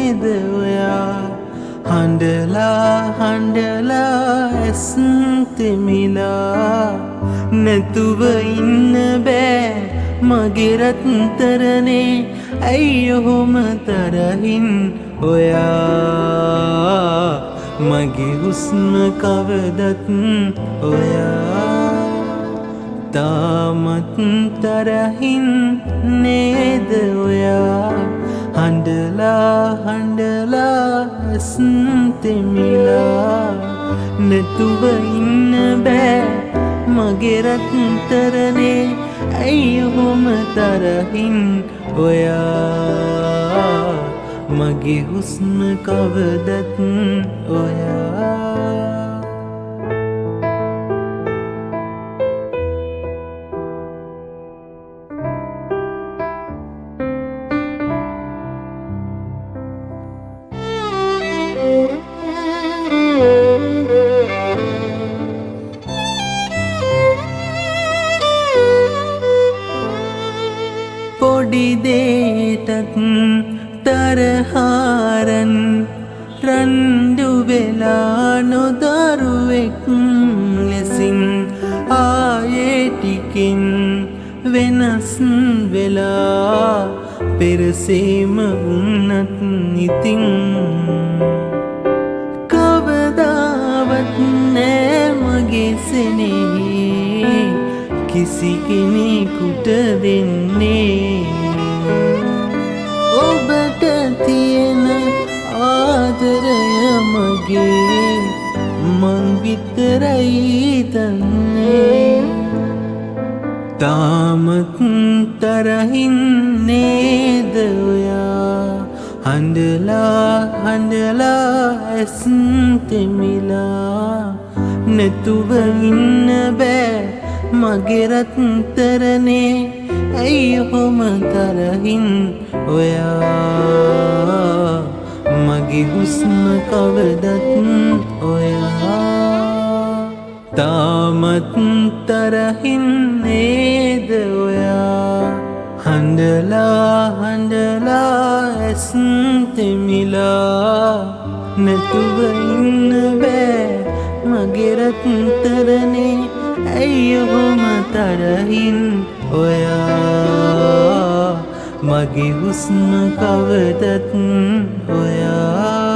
නේද ඔයා හඬලා ඇස් තෙමිලා නැතුව ඉන්න බෑ මගේ රත්තරනේ ඇයි ඔහොම තරහින් ඔයා මගේ හුස්ම කවදත් ඔයා තාමත් තරහින් නේද ඔයා හඬලා ඇස් තෙමිලා නැතුව ඉන්න බෑ මගේ රත්තරනේ ඇයි ඔහොම තරහින් ඔයා මගේ හුස්ම කවදත් ඔයා පොඩි දේටත් තරහාරන් රණ්ඩු වෙලා නොදරුවෙක් ලෙසින් ආයේ ටිකින් වෙනස් වෙලා පෙරසේම වුණත් ඉතින් කවදාවත් නෑ මගේ සෙනෙහි කිසි කෙනෙකුට දෙන්නේ ඔබට තියෙන ආදරය මගේ මං විතරයි දන්නේ තාමත් තරහින් නේද ඔයා හඬලා ඇස් තෙමිලා නැතුව ඉන්න බෑ මගේ රත්තරනේ ඇයි ඔහොම තරහින් ඔයා මගේ හුස්ම කවදත් ඔයා තාමත් තරහින් නේද ඔයා හඬලා ඇස් තෙමිලා නැතුව ඉන්න බෑ මගේ රත්තරනේ ඇයි ඔහොම තරහින් ඔයා මගේ හුස්ම කවදත් ඔයා